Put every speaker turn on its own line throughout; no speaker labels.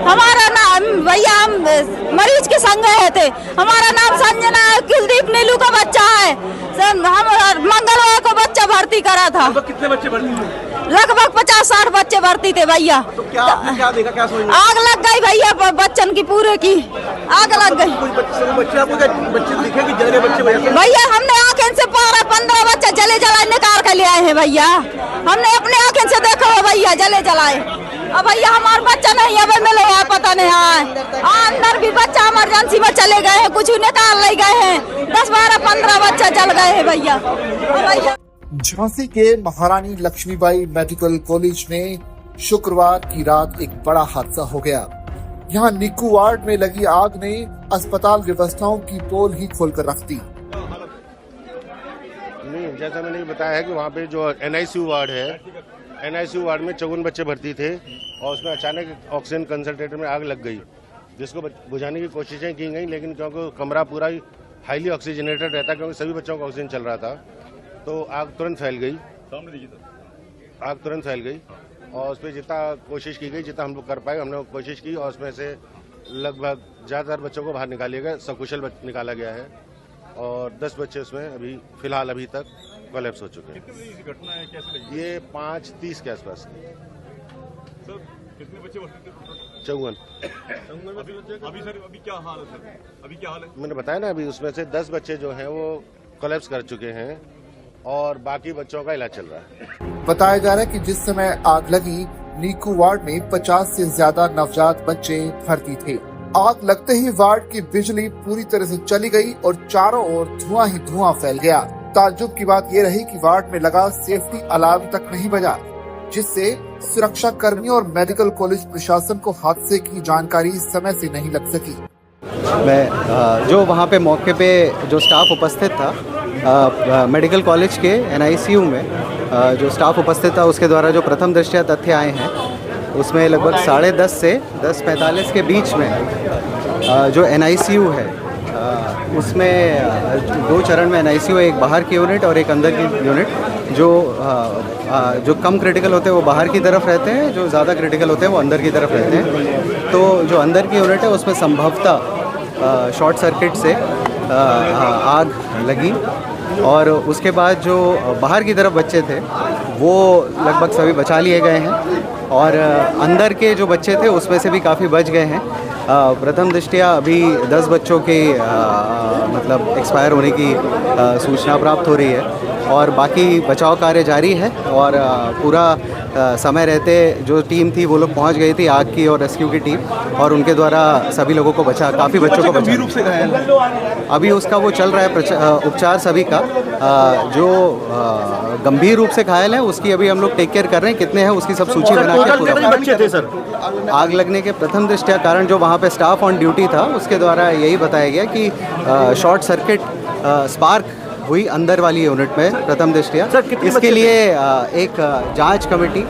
हमारा नाम भैया, हम मरीज के संग गए थे। हमारा नाम संजना है, कुलदीप नीलू का बच्चा है। हम मंगलवार को बच्चा भर्ती करा था।
कितने बच्चे भर्ती थे?
लगभग 50-60 बच्चे भर्ती थे भैया।
तो क्या देखा, क्या समझ में?
आग लग गई भैया, बच्चन की पूरे की आग लग गई।
बच्चे आपको बच्चे दिखे कि जले बच्चे
भैया? हमने आंखें से 12-15 बच्चे जले जलाए निकाल कर ले आए हैं भैया। हमने अपने आंखें से देखा हो भैया, जले जलाए। अब भैया हमारा बच्चा नहीं अब मिलो है, पता नहीं है। अंदर भी बच्चा इमरजेंसी में चले गए हैं, कुछ निकाल ले गए हैं। 10-12-15 बच्चा जल गए हैं भैया।
झांसी के महारानी लक्ष्मीबाई मेडिकल कॉलेज में शुक्रवार की रात एक बड़ा हादसा हो गया। यहाँ निक्कू वार्ड में लगी आग ने अस्पताल व्यवस्थाओं की पोल ही खोलकर रख दी।
नहीं, जैसा मैंने बताया है कि वहाँ पे जो NICU वार्ड है, NICU वार्ड में 54 बच्चे भर्ती थे और उसमें अचानक ऑक्सीजन कंसंट्रेटर में आग लग गई, जिसको बुझाने की कोशिशें की गई, लेकिन क्योंकि कमरा पूरा ही हाईली ऑक्सीजनेटेड रहता, क्योंकि सभी बच्चों को ऑक्सीजन चल रहा था, तो आग तुरंत फैल गई। आग तुरंत फैल गई और उस पर जितना कोशिश की गई, जितना हम लोग कर पाए हमने कोशिश की, और उसमें से लगभग ज़्यादातर बच्चों को बाहर निकालिया गया, सकुशल निकाला गया है और 10 बच्चे उसमें अभी तक कोलैप्स हो चुके हैं।
कितनी घटना है, कैसे लगी?
ये 5:30 के आसपास।
सर कितने बच्चे भर्ती थे?
54।
अभी सर अभी क्या हाल है सर? अभी क्या हाल है?
मैंने बताया ना, अभी उसमें से 10 बच्चे जो हैं वो कोलैप्स कर चुके हैं और बाकी बच्चों का इलाज चल रहा है।
बताया जा रहा है कि जिस समय आग लगी, निक्कू वार्ड में 50 से ज्यादा नवजात बच्चे भर्ती थे। आग लगते ही वार्ड की बिजली पूरी तरह से चली गई और चारों ओर धुआं ही धुआं फैल गया। ताज्जुब की बात यह रही कि वार्ड में लगा सेफ्टी अलार्म तक नहीं बजा, जिससे सुरक्षा कर्मियों और मेडिकल कॉलेज प्रशासन को हादसे की जानकारी समय से नहीं लग सकी।
मैं जो वहाँ पे मौके पे जो स्टाफ उपस्थित था मेडिकल कॉलेज के NICU में जो स्टाफ उपस्थित था, उसके द्वारा जो प्रथम दृष्टया तथ्य आए हैं, उसमें लगभग 10:30 से 10:45 के बीच में जो NICU है उसमें 2 चरण में NICU, एक बाहर की यूनिट और एक अंदर की यूनिट। जो कम क्रिटिकल होते हैं वो बाहर की तरफ रहते हैं, जो ज़्यादा क्रिटिकल होते हैं वो अंदर की तरफ रहते हैं। तो जो अंदर की यूनिट है उसमें संभवतः शॉर्ट सर्किट से आग लगी और उसके बाद जो बाहर की तरफ बच्चे थे वो लगभग सभी बचा लिए गए हैं और अंदर के जो बच्चे थे उसमें से भी काफ़ी बच गए हैं। प्रथम दृष्टया अभी 10 बच्चों के मतलब एक्सपायर होने की सूचना प्राप्त हो रही है और बाकी बचाव कार्य जारी है और पूरा समय रहते जो टीम थी वो लोग पहुंच गई थी, आग की और रेस्क्यू की टीम, और उनके द्वारा सभी लोगों को बचा, काफ़ी बच्चों को बचा।
रूप से घायल
अभी उसका वो चल रहा है उपचार सभी का। जो गंभीर रूप से घायल है उसकी अभी हम लोग टेक केयर कर रहे हैं, कितने हैं उसकी सब सूची बना के पूरा।
बच्चे थे सर?
आग लगने के प्रथम दृष्टया कारण जो वहाँ पे स्टाफ ऑन ड्यूटी था उसके द्वारा यही बताया गया कि शॉर्ट सर्किट स्पार्क हुई अंदर वाली यूनिट में प्रथम दृष्टया। इसके लिए एक जांच कमेटी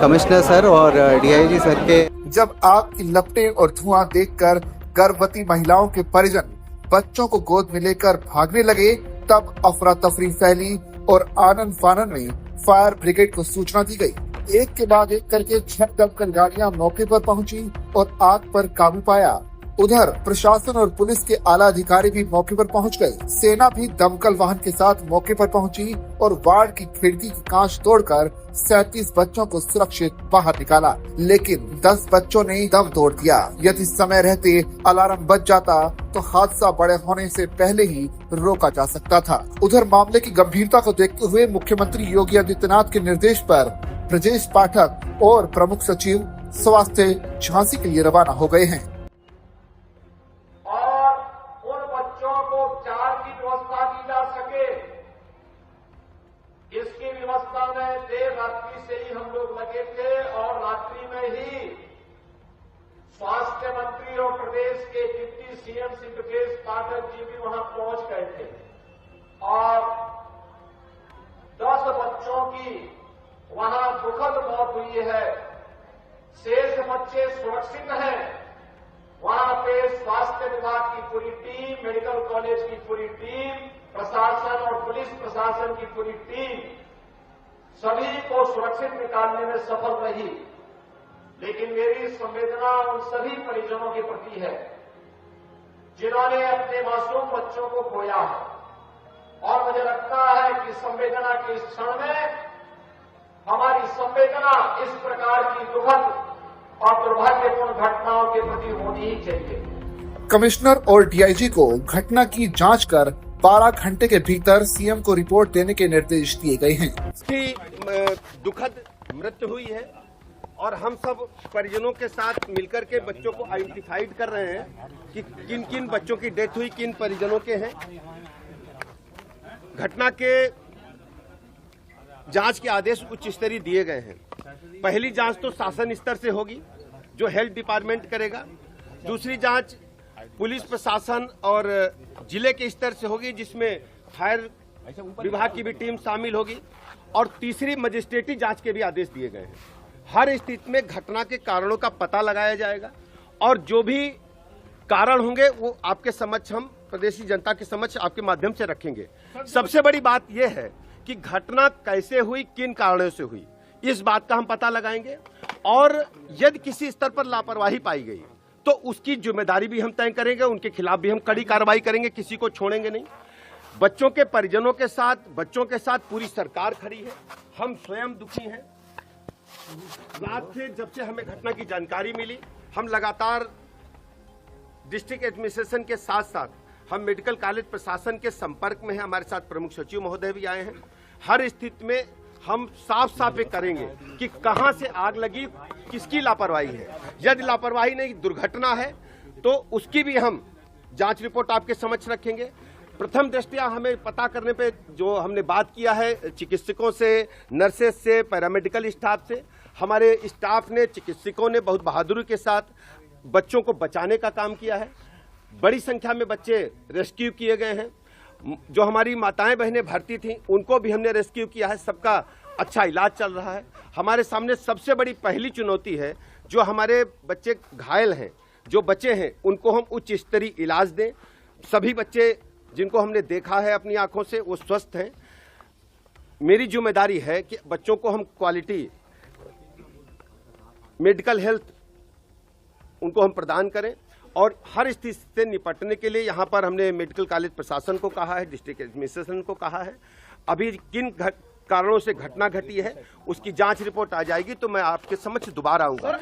कमिश्नर सर और DIG सर के।
जब आग की लपटें और धुआं देखकर गर्भवती महिलाओं के परिजन बच्चों को गोद में लेकर भागने लगे, तब अफरा तफरी फैली और आनन फानन में फायर ब्रिगेड को सूचना दी गई। एक के बाद एक करके 6 दमकल गाड़ियां मौके पर पहुंची और आग पर काबू पाया। उधर प्रशासन और पुलिस के आला अधिकारी भी मौके पर पहुंच गए। सेना भी दमकल वाहन के साथ मौके पर पहुंची और वार्ड की खिड़की की कांच तोड़कर 37 बच्चों को सुरक्षित बाहर निकाला, लेकिन 10 बच्चों ने दम तोड़ दिया। यदि समय रहते अलार्म बज जाता तो हादसा बड़े होने से पहले ही रोका जा सकता था। उधर मामले की गंभीरता को देखते हुए मुख्यमंत्री योगी आदित्यनाथ के निर्देश पर ब्रजेश पाठक और प्रमुख सचिव स्वास्थ्य झांसी के लिए रवाना हो गए हैं।
इसकी व्यवस्था में देर रात्रि से ही हम लोग लगे थे और रात्रि में ही स्वास्थ्य मंत्री और प्रदेश के डिप्टी CM श्री ब्रजेश पाठक जी भी वहां पहुंच गए थे और 10 बच्चों की वहां दुखद मौत हुई है। शेष बच्चे सुरक्षित हैं। वहां पे स्वास्थ्य विभाग की पूरी टीम, मेडिकल कॉलेज की पूरी टीम, प्रशासन और पुलिस प्रशासन की पूरी टीम सभी को सुरक्षित निकालने में सफल रही। लेकिन मेरी संवेदना उन सभी परिजनों के प्रति है जिन्होंने अपने मासूम बच्चों को खोया है। और मुझे लगता है कि संवेदना के इस क्षण में हमारी संवेदना इस प्रकार की दुखद और दुर्भाग्यपूर्ण घटनाओं के प्रति होनी ही चाहिए।
कमिश्नर और डीआईजी को घटना की जांच कर 12 घंटे के भीतर सीएम को रिपोर्ट देने के निर्देश दिए गए हैं।
इसकी दुखद मृत्यु हुई है और हम सब परिजनों के साथ मिलकर के बच्चों को आइडेंटिफाइड कर रहे हैं कि किन किन बच्चों की डेथ हुई, किन परिजनों के हैं। घटना के जांच के आदेश उच्च स्तरीय दिए गए हैं। पहली जांच तो शासन स्तर से होगी जो हेल्थ डिपार्टमेंट करेगा। दूसरी जांच पुलिस प्रशासन और जिले के स्तर से होगी जिसमें फायर विभाग की भी टीम शामिल होगी। और तीसरी मजिस्ट्रेटी जांच के भी आदेश दिए गए हैं। हर स्थिति में घटना के कारणों का पता लगाया जाएगा और जो भी कारण होंगे वो आपके समक्ष, हम प्रदेशी जनता के समक्ष आपके माध्यम से रखेंगे। सबसे बड़ी बात यह है कि घटना कैसे हुई, किन कारणों से हुई, इस बात का हम पता लगाएंगे और यदि किसी स्तर पर लापरवाही पाई गई तो उसकी जिम्मेदारी भी हम तय करेंगे, उनके खिलाफ भी हम कड़ी कार्रवाई करेंगे, किसी को छोड़ेंगे नहीं। बच्चों के परिजनों के साथ, बच्चों के साथ पूरी सरकार खड़ी है। हम स्वयं दुखी हैं। रात से जब से हमें घटना की जानकारी मिली, हम लगातार डिस्ट्रिक्ट एडमिनिस्ट्रेशन के साथ साथ हम मेडिकल कॉलेज प्रशासन के संपर्क में हैं। हमारे साथ प्रमुख सचिव महोदय भी आए हैं। हर स्थिति में हम साफ साफ ये करेंगे कि कहां से आग लगी, किसकी लापरवाही है। यदि लापरवाही नहीं, दुर्घटना है तो उसकी भी हम जांच रिपोर्ट आपके समक्ष रखेंगे। प्रथम दृष्टया हमें पता करने पे जो हमने बात किया है चिकित्सकों से, नर्सेस से, पैरामेडिकल स्टाफ से, हमारे स्टाफ ने, चिकित्सकों ने बहुत बहादुरी के साथ बच्चों को बचाने का काम किया है। बड़ी संख्या में बच्चे रेस्क्यू किए गए हैं। जो हमारी माताएं बहनें भर्ती थीं उनको भी हमने रेस्क्यू किया है। सबका अच्छा इलाज चल रहा है। हमारे सामने सबसे बड़ी पहली चुनौती है जो हमारे बच्चे घायल हैं, जो बच्चे हैं उनको हम उच्च स्तरीय इलाज दें। सभी बच्चे जिनको हमने देखा है अपनी आंखों से वो स्वस्थ हैं। मेरी जिम्मेदारी है कि बच्चों को हम क्वालिटी मेडिकल हेल्थ उनको हम प्रदान करें और हर स्थिति से निपटने के लिए यहाँ पर हमने मेडिकल कॉलेज प्रशासन को कहा है, डिस्ट्रिक्ट एडमिनिस्ट्रेशन को कहा है। अभी किन कारणों से घटना घटी है उसकी जांच रिपोर्ट आ जाएगी तो मैं आपके समक्ष दोबारा आऊंगा।